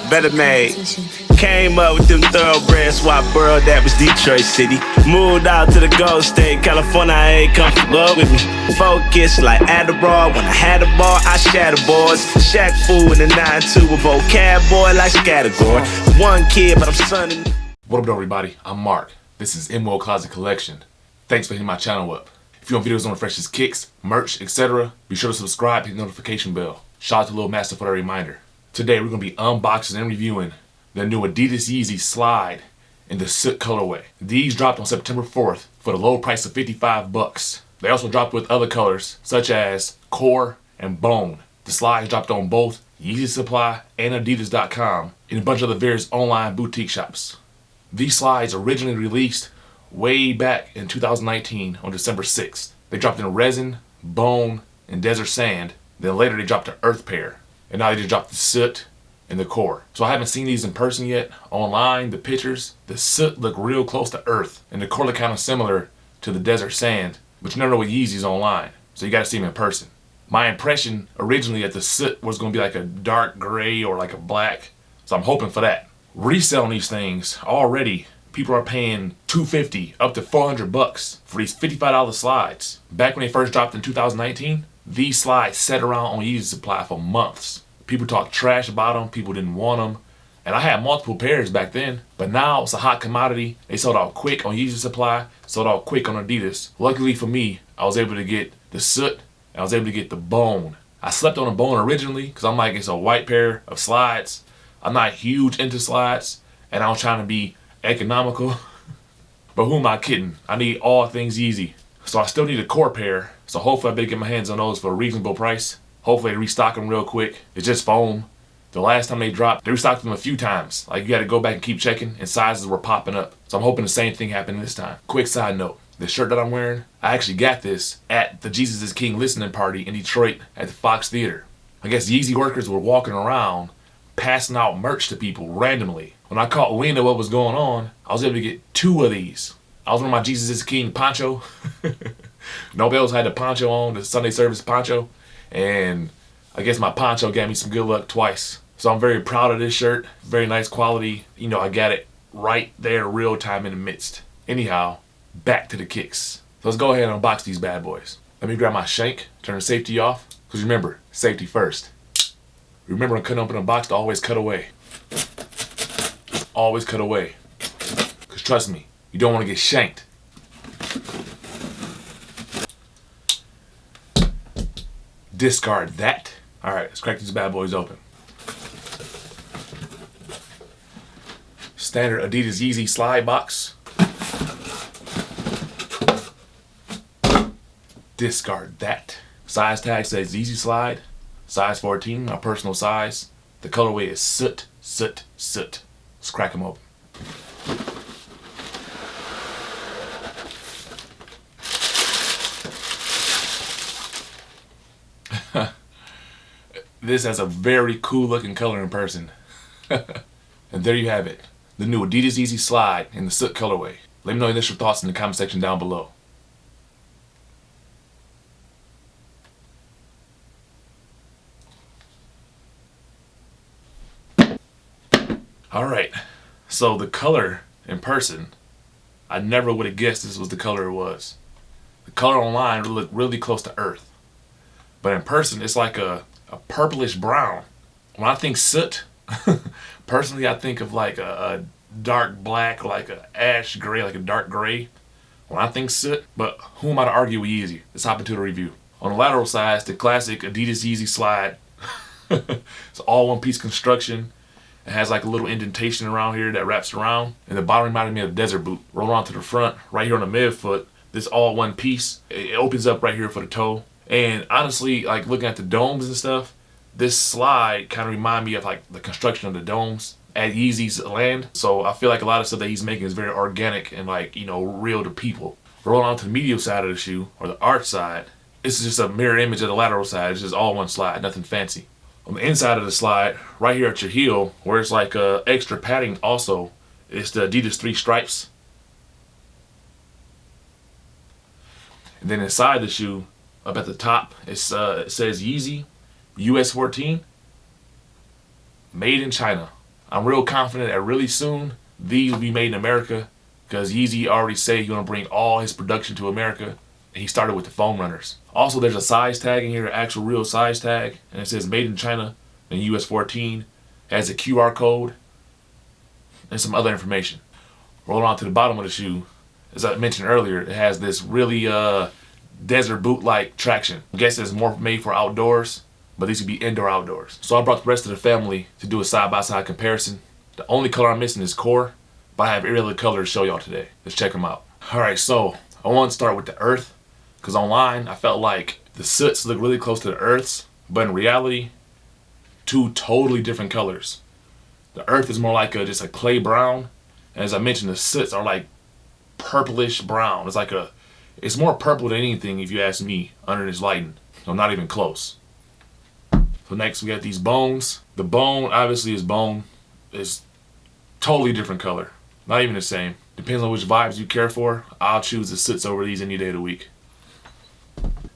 Better made. Came up with them thoroughbreds, swap world, that was Detroit City. Moved out to the Gold State, California, I ain't come for love with me. Focus like Adderall, when I had a ball, I shatter boards. Shack fool in the 9-2, a vocab boy like Scattergory. One kid, but I'm sonning. What up, everybody? I'm Mark. This is MWILL Closet Collection. Thanks for hitting my channel up. If you want videos on the freshest kicks, merch, etc., be sure to subscribe and hit the notification bell. Shout out to Lil Master for the reminder. Today we're going to be unboxing and reviewing the new Adidas Yeezy Slide in the Soot colorway. These dropped on September 4th for the low price of $55. They also dropped with other colors such as Core and Bone. The slides dropped on both Yeezy Supply and Adidas.com and a bunch of other various online boutique shops. These slides originally released way back in 2019 on December 6th. They dropped in resin, bone, and desert sand. Then later they dropped the earth pair. And now they just dropped the Soot and the Core. So I haven't seen these in person yet. Online, the pictures, the Soot look real close to earth. And the Core look kind of similar to the desert sand. But you never know with Yeezys online. So you got to see them in person. My impression originally that the Soot was going to be like a dark gray or like a black. So I'm hoping for that. Reselling these things already, people are paying $250 up to $400 for these $55 slides. Back when they first dropped in 2019, these slides sat around on Yeezy Supply for months. People talked trash about them, people didn't want them. And I had multiple pairs back then, but now it's a hot commodity. They sold out quick on Yeezy Supply, sold out quick on Adidas. Luckily for me, I was able to get the Soot, and I was able to get the Bone. I slept on the Bone originally, because I'm like, it's a white pair of slides. I'm not huge into slides, and I was trying to be economical. But who am I kidding? I need all things Yeezy. So I still need a Core pair, so hopefully I better get my hands on those for a reasonable price. Hopefully they restock them real quick. It's just foam. The last time they dropped, they restocked them a few times. Like you gotta go back and keep checking, and sizes were popping up. So I'm hoping the same thing happened this time. Quick side note, the shirt that I'm wearing, I actually got this at the Jesus is King listening party in Detroit at the Fox Theater. I guess Yeezy workers were walking around passing out merch to people randomly. When I caught wind of what was going on, I was able to get 2 of these. I was wearing my Jesus is King poncho. Nobody else had the poncho on, the Sunday service poncho. And I guess my poncho gave me some good luck twice. So I'm very proud of this shirt. Very nice quality. You know, I got it right there real time in the midst. Anyhow, back to the kicks. So let's go ahead and unbox these bad boys. Let me grab my shank, turn the safety off. Because remember, safety first. Remember when cutting open a box to always cut away. Always cut away. Because trust me, you don't want to get shanked. Discard that. Alright, let's crack these bad boys open. Standard Adidas Yeezy Slide box. Discard that. Size tag says Yeezy Slide. Size 14, my personal size. The colorway is Soot, Soot, Soot. Let's crack them open. This has a very cool looking color in person. And there you have it. The new Adidas Yeezy Slide in the Soot colorway. Let me know your initial thoughts in the comment section down below. Alright, so the color in person, I never would have guessed this was the color it was. The color online would look really close to earth. But in person, it's like a purplish brown. When I think Soot, personally I think of like a dark black, like a ash gray, like a dark gray. When I think Soot, but who am I to argue with Yeezy? Let's hop into the review. On the lateral side, the classic Adidas Yeezy Slide. It's all one piece construction. It has like a little indentation around here that wraps around. And the bottom reminded me of a desert boot. Roll on to the front, right here on the midfoot. This all one piece. It opens up right here for the toe. And honestly, like looking at the domes and stuff, this slide kind of remind me of like the construction of the domes at Yeezy's land. So I feel like a lot of stuff that he's making is very organic and like, you know, real to people. Rolling on to the medial side of the shoe, or the arch side, this is just a mirror image of the lateral side. It's just all one slide, nothing fancy. On the inside of the slide, right here at your heel, where it's like extra padding also, it's the Adidas 3 stripes. And then inside the shoe, up at the top, it says Yeezy US 14. made in China. I'm real confident that really soon these will be made in America, because Yeezy already said he's gonna bring all his production to America, and he started with the foam runners. Also, there's a size tag in here, an actual real size tag, and it says made in China and US 14. It has a QR code and some other information. Rolling on to the bottom of the shoe, as I mentioned earlier, it has this really desert boot-like traction. I guess it's more made for outdoors, but these could be indoor outdoors. So I brought the rest of the family to do a side-by-side comparison. The only color I'm missing is core, but I have every other color to show y'all today. Let's check them out. Alright, so I want to start with the earth, because online I felt like the soots look really close to the earths, but in reality, two totally different colors. The earth is more like just a clay brown, and as I mentioned, the soots are like purplish brown. It's more purple than anything, if you ask me, under this lighting. So not even close. So next we got these bones. The bone obviously is bone. It's totally different color. Not even the same. Depends on which vibes you care for. I'll choose the soots over these any day of the week.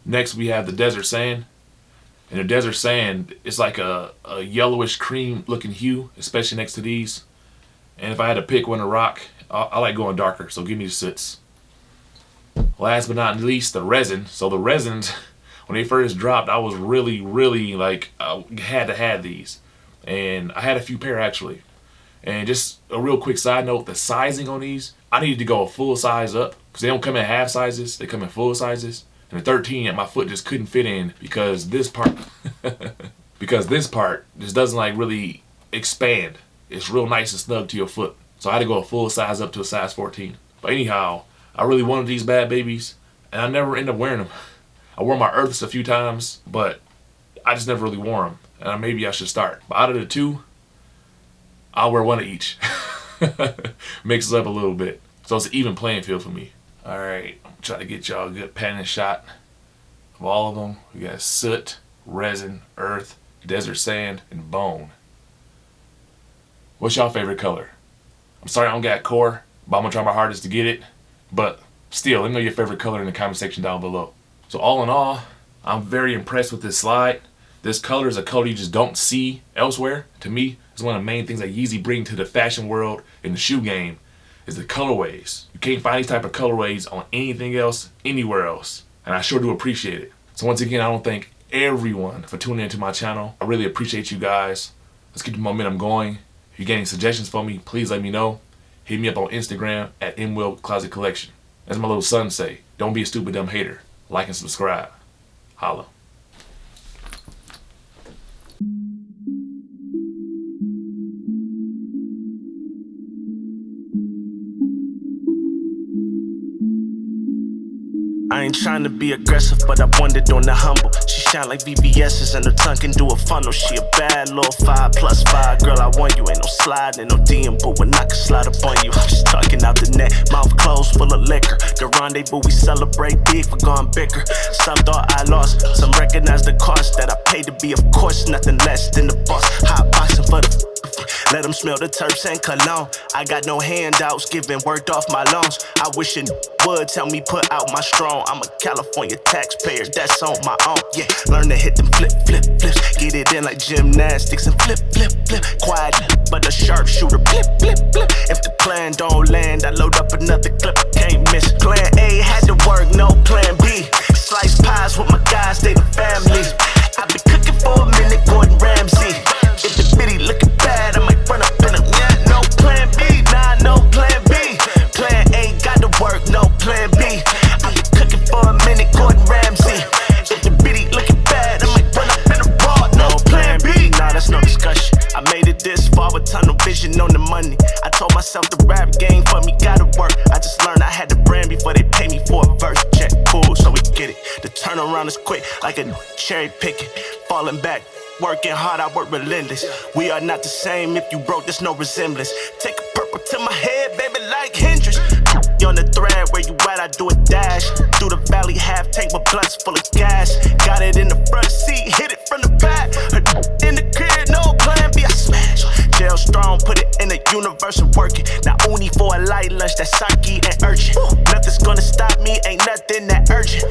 Next we have the desert sand. And the desert sand is like a yellowish cream looking hue, especially next to these. And if I had to pick one to rock, I like going darker, so give me the soots. Last but not least, the resin. So the resins, when they first dropped, I was really like, I had to have these. And I had a few pair actually. And just a real quick side note, the sizing on these, I needed to go a full size up, because they don't come in half sizes, they come in full sizes. And the 13 my foot just couldn't fit in, because this part just doesn't like really expand. It's real nice and snug to your foot. So I had to go a full size up to a size 14. But anyhow, I really wanted these bad babies, and I never ended up wearing them. I wore my earths a few times, but I just never really wore them. And maybe I should start. But out of the two, I'll wear one of each. Mix it up a little bit. So it's an even playing field for me. Alright, I'm trying to get y'all a good panning shot of all of them. We got soot, resin, earth, desert sand, and bone. What's y'all favorite color? I'm sorry I don't got core, but I'm gonna try my hardest to get it. But still, let me know your favorite color in the comment section down below. So all in all, I'm very impressed with this slide. This color is a color you just don't see elsewhere. To me, it's one of the main things that Yeezy bring to the fashion world in the shoe game is the colorways. You can't find these type of colorways on anything else, anywhere else. And I sure do appreciate it. So once again, I want to thank everyone for tuning into my channel. I really appreciate you guys. Let's keep the momentum going. If you're getting suggestions for me, please let me know. Hit me up on Instagram at MWILL Closet Collection. As my little son say, don't be a stupid dumb hater. Like and subscribe. Holla. I ain't trying to be aggressive, but I wanted on the humble. She shine like VVS's and her tongue can do a funnel. She a bad little 5+5. Girl, I want you. Ain't no sliding, no DM, but when I can slide up on you. I'm just talking out the net, mouth closed, full of liquor. The rendezvous, we celebrate big for going bigger. Some thought I lost, some recognize the cost that I paid to be, of course, nothing less than the boss. Hot boxing for the let them smell the terps and cologne. I got no handouts, giving worked off my loans. I wish it would tell me put out my strong. I'm a California taxpayer, that's on my own. Yeah, learn to hit them flips. Get it in like gymnastics and flip. Quiet, but a sharpshooter, flip. If the plan don't land, I load up another clip. Can't miss. Plan A had to work, no plan B. Slice pies with my guys, they the family. I've been cooking for a minute, Gordon Ramsay. If the bitty looking bad, I might run up in a no plan B, nah, no plan B. Plan A got to work, no plan B. I've been cooking for a minute, Gordon Ramsay. If the bitty looking bad, I might run up in a raw, no plan B. Nah, that's no discussion. I made it this far with tunnel vision on the money. I told myself the rap game for me gotta work. I just learned I had to brand before they pay me for a verse. Check, cool, so we get it. The turnaround is quick, like a cherry picking. Falling back, working hard, I work relentless. We are not the same, if you broke, there's no resemblance. Take a purple to my head, baby, like Hendrix. On the thread, where you at, I do a dash. Through the valley, half tank, but blunts full of gas. Got it in the front seat, hit it from the back. In the crib, no plan B, I smash. Chel strong, put it in the universe and work it. Now uni for a light lunch, that's sake and urgent. Nothing's gonna stop me, ain't nothing that urgent.